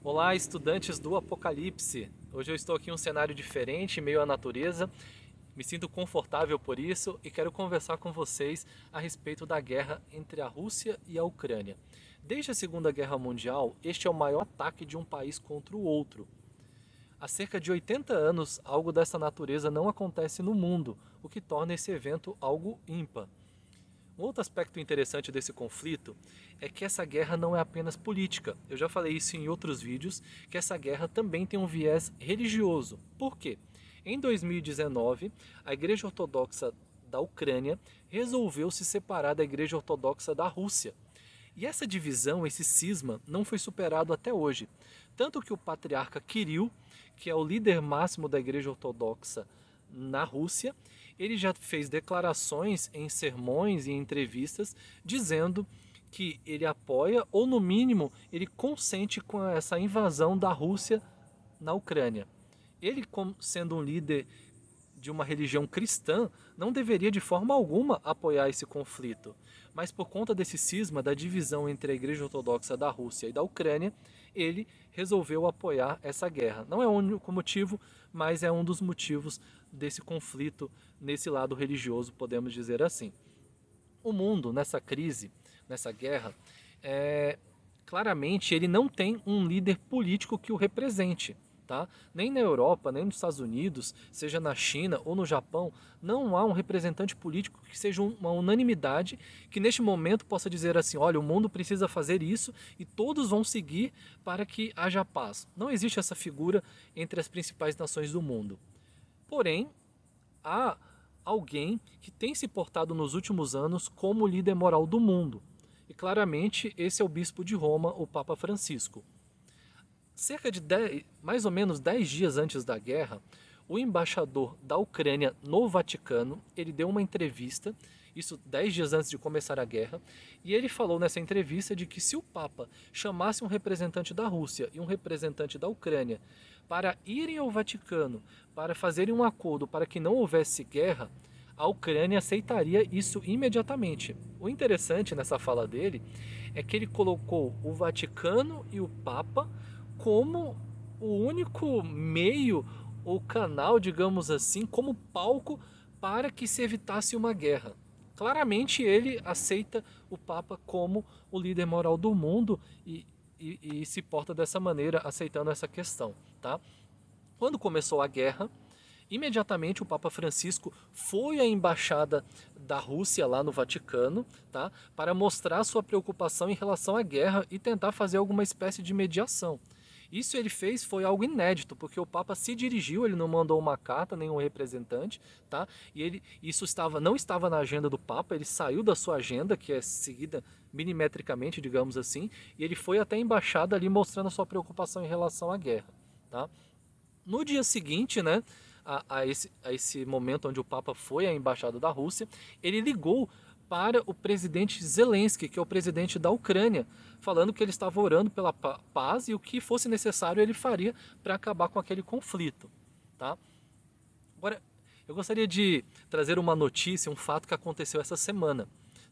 Olá, estudantes do Apocalipse! Hoje eu estou aqui em um cenário diferente, em meio à natureza. Me sinto confortável por isso e quero conversar com vocês a respeito da guerra entre a Rússia e a Ucrânia. Desde a Segunda Guerra Mundial, este é o maior ataque de um país contra o outro. Há cerca de 80 anos, algo dessa natureza não acontece no mundo, o que torna esse evento algo ímpar. Um outro aspecto interessante desse conflito é que essa guerra não é apenas política. Eu já falei isso em outros vídeos, que essa guerra também tem um viés religioso. Por quê? Em 2019, a Igreja Ortodoxa da Ucrânia resolveu se separar da Igreja Ortodoxa da Rússia. E essa divisão, esse cisma, não foi superado até hoje. Tanto que o patriarca Kirill, que é o líder máximo da Igreja Ortodoxa na Rússia, ele já fez declarações em sermões e em entrevistas dizendo que ele apoia, ou no mínimo, ele consente com essa invasão da Rússia na Ucrânia. Ele, como sendo um líder de uma religião cristã, não deveria de forma alguma apoiar esse conflito. Mas por conta desse cisma, da divisão entre a Igreja Ortodoxa da Rússia e da Ucrânia, ele resolveu apoiar essa guerra. Não é o único motivo, mas é um dos motivos desse conflito nesse lado religioso, podemos dizer assim. O mundo, nessa crise, nessa guerra, claramente ele não tem um líder político que o represente. Tá? Nem na Europa, nem nos Estados Unidos, seja na China ou no Japão, não há um representante político que seja uma unanimidade que neste momento possa dizer assim, olha, o mundo precisa fazer isso e todos vão seguir para que haja paz. Não existe essa figura entre as principais nações do mundo. Porém, há alguém que tem se portado nos últimos anos como líder moral do mundo. E claramente esse é o bispo de Roma, o Papa Francisco. Cerca de 10, mais ou menos 10 dias antes da guerra, o embaixador da Ucrânia no Vaticano, ele deu uma entrevista, isso 10 dias antes de começar a guerra, e ele falou nessa entrevista de que se o Papa chamasse um representante da Rússia e um representante da Ucrânia para irem ao Vaticano, para fazerem um acordo para que não houvesse guerra, a Ucrânia aceitaria isso imediatamente. O interessante nessa fala dele é que ele colocou o Vaticano e o Papa como o único meio ou canal, digamos assim, como palco para que se evitasse uma guerra. Claramente ele aceita o Papa como o líder moral do mundo e se porta dessa maneira, aceitando essa questão. Tá? Quando começou a guerra, imediatamente o Papa Francisco foi à embaixada da Rússia lá no Vaticano, tá? Para mostrar sua preocupação em relação à guerra e tentar fazer alguma espécie de mediação. Isso ele fez foi algo inédito, porque o Papa se dirigiu, ele não mandou uma carta, nenhum representante, tá? E isso não estava na agenda do Papa, ele saiu da sua agenda, que é seguida milimetricamente, digamos assim, e ele foi até a embaixada ali mostrando a sua preocupação em relação à guerra, tá? No dia seguinte, né, a esse momento onde o Papa foi à embaixada da Rússia, ele ligou para o presidente Zelensky, que é o presidente da Ucrânia, falando que ele estava orando pela paz e o que fosse necessário ele faria para acabar com aquele conflito. Tá? Agora, eu gostaria de trazer uma notícia, um fato que aconteceu essa semana.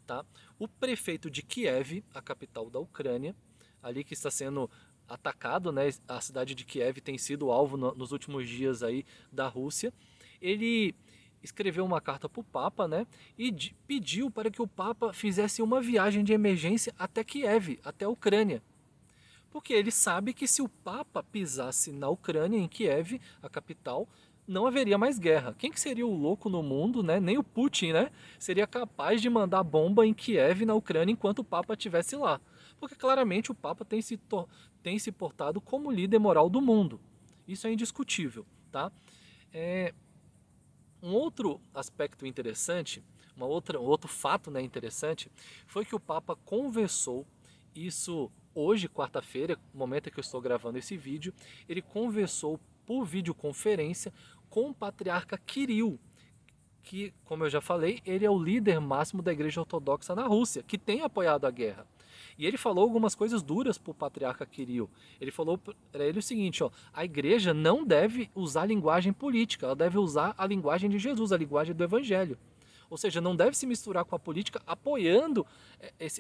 Tá? O prefeito de Kiev, a capital da Ucrânia, ali que está sendo atacado, né? A cidade de Kiev tem sido alvo nos últimos dias aí da Rússia. Ele escreveu uma carta para o Papa, né? E pediu para que o Papa fizesse uma viagem de emergência até Kiev, até a Ucrânia. Porque ele sabe que se o Papa pisasse na Ucrânia, em Kiev, a capital, não haveria mais guerra. Quem que seria o louco no mundo, né? Nem o Putin, né? Seria capaz de mandar bomba em Kiev, na Ucrânia, enquanto o Papa estivesse lá. Porque claramente o Papa tem se portado como líder moral do mundo. Isso é indiscutível, tá? Um outro aspecto interessante, um outro fato, né, interessante, foi que o Papa conversou, isso hoje, quarta-feira, no momento em que eu estou gravando esse vídeo, ele conversou por videoconferência com o patriarca Kirill, que, como eu já falei, ele é o líder máximo da Igreja Ortodoxa na Rússia, que tem apoiado a guerra. E ele falou algumas coisas duras para o patriarca Kirill. Ele falou para ele o seguinte, ó, a igreja não deve usar linguagem política, ela deve usar a linguagem de Jesus, a linguagem do evangelho. Ou seja, não deve se misturar com a política apoiando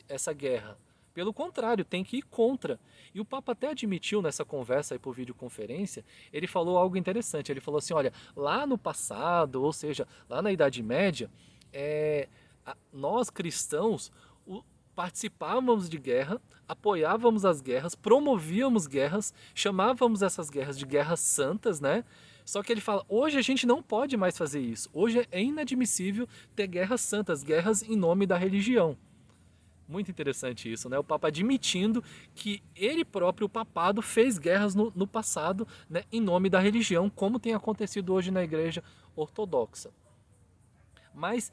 essa guerra. Pelo contrário, tem que ir contra. E o Papa até admitiu nessa conversa aí por videoconferência, ele falou algo interessante. Ele falou assim, olha, lá no passado, ou seja, lá na Idade Média, nós cristãos participávamos de guerra, apoiávamos as guerras, promovíamos guerras, chamávamos essas guerras de guerras santas, né? Só que ele fala, hoje a gente não pode mais fazer isso. Hoje é inadmissível ter guerras santas, guerras em nome da religião. Muito interessante isso, né? O Papa admitindo que ele próprio, o papado, fez guerras no passado, né, em nome da religião, como tem acontecido hoje na Igreja Ortodoxa. Mas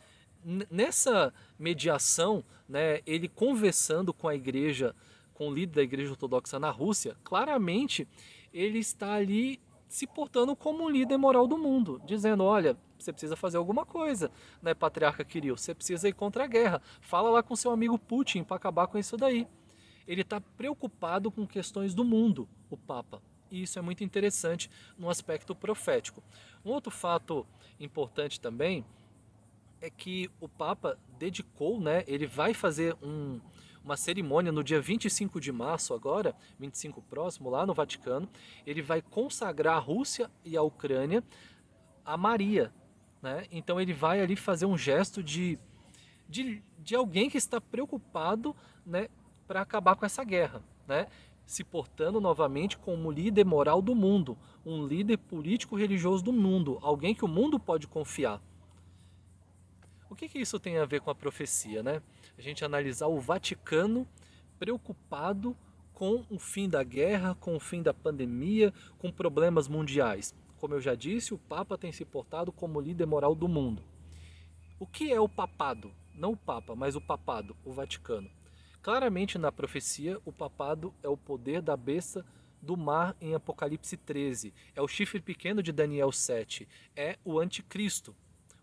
nessa mediação, né, ele conversando com a igreja, com o líder da Igreja Ortodoxa na Rússia, claramente ele está ali se portando como um líder moral do mundo, dizendo, olha, você precisa fazer alguma coisa, né, patriarca Kirill, você precisa ir contra a guerra, fala lá com seu amigo Putin para acabar com isso daí. Ele está preocupado com questões do mundo, o Papa, e isso é muito interessante no aspecto profético. Um outro fato importante também é que o Papa dedicou, né, ele vai fazer uma cerimônia no dia 25 de março agora, 25 próximo, lá no Vaticano, ele vai consagrar a Rússia e a Ucrânia a Maria, né? Então ele vai ali fazer um gesto de alguém que está preocupado, né, para acabar com essa guerra, né? Se portando novamente como líder moral do mundo, um líder político-religioso do mundo, alguém que o mundo pode confiar. O que isso tem a ver com a profecia, né? A gente analisar o Vaticano preocupado com o fim da guerra, com o fim da pandemia, com problemas mundiais. Como eu já disse, o Papa tem se portado como líder moral do mundo. O que é o papado? Não o Papa, mas o papado, o Vaticano. Claramente na profecia, o papado é o poder da besta do mar em Apocalipse 13. É o chifre pequeno de Daniel 7. É o anticristo.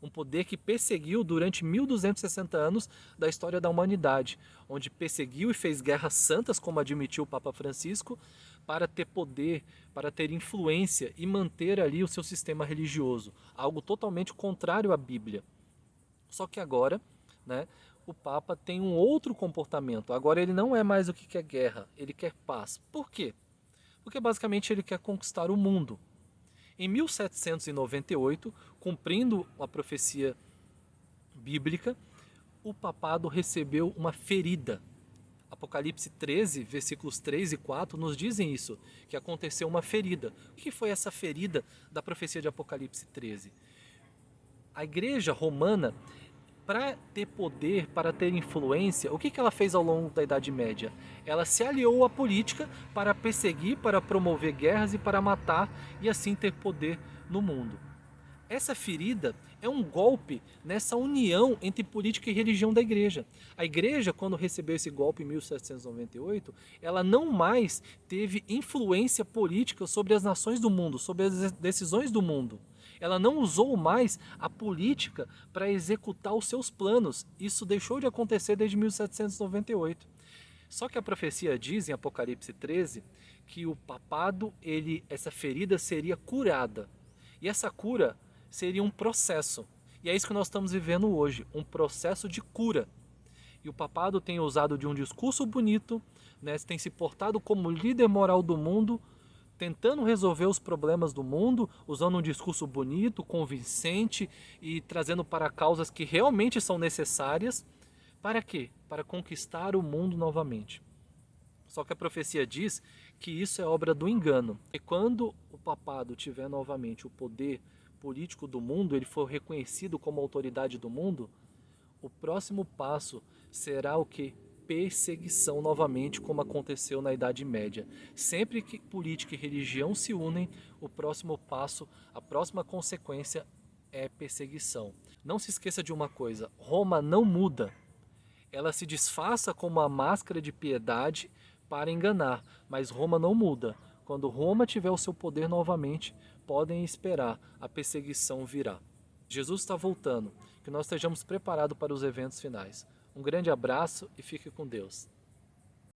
Um poder que perseguiu durante 1260 anos da história da humanidade, onde perseguiu e fez guerras santas, como admitiu o Papa Francisco, para ter poder, para ter influência e manter ali o seu sistema religioso, algo totalmente contrário à Bíblia. Só que agora, né, o Papa tem um outro comportamento. Agora ele não é mais o que quer guerra, ele quer paz. Por quê? Porque basicamente ele quer conquistar o mundo. Em 1798, cumprindo a profecia bíblica, o papado recebeu uma ferida. Apocalipse 13, versículos 3 e 4 nos dizem isso, que aconteceu uma ferida. O que foi essa ferida da profecia de Apocalipse 13? A igreja romana, para ter poder, para ter influência, o que ela fez ao longo da Idade Média? Ela se aliou à política para perseguir, para promover guerras e para matar e assim ter poder no mundo. Essa ferida é um golpe nessa união entre política e religião da igreja. A igreja, quando recebeu esse golpe em 1798, ela não mais teve influência política sobre as nações do mundo, sobre as decisões do mundo. Ela não usou mais a política para executar os seus planos. Isso deixou de acontecer desde 1798. Só que a profecia diz em Apocalipse 13 que o papado, essa ferida seria curada. E essa cura seria um processo. E é isso que nós estamos vivendo hoje, um processo de cura. E o papado tem usado de um discurso bonito, né, tem se portado como líder moral do mundo, tentando resolver os problemas do mundo, usando um discurso bonito, convincente e trazendo para causas que realmente são necessárias. Para quê? Para conquistar o mundo novamente. Só que a profecia diz que isso é obra do engano. E quando o papado tiver novamente o poder político do mundo, ele for reconhecido como autoridade do mundo, o próximo passo será o quê? Perseguição novamente, como aconteceu na Idade Média. Sempre que política e religião se unem, o próximo passo, a próxima consequência é perseguição. Não se esqueça de uma coisa, Roma não muda. Ela se disfarça com uma máscara de piedade para enganar, mas Roma não muda. Quando Roma tiver o seu poder novamente, podem esperar, a perseguição virá. Jesus está voltando, que nós estejamos preparados para os eventos finais. Um grande abraço e fique com Deus.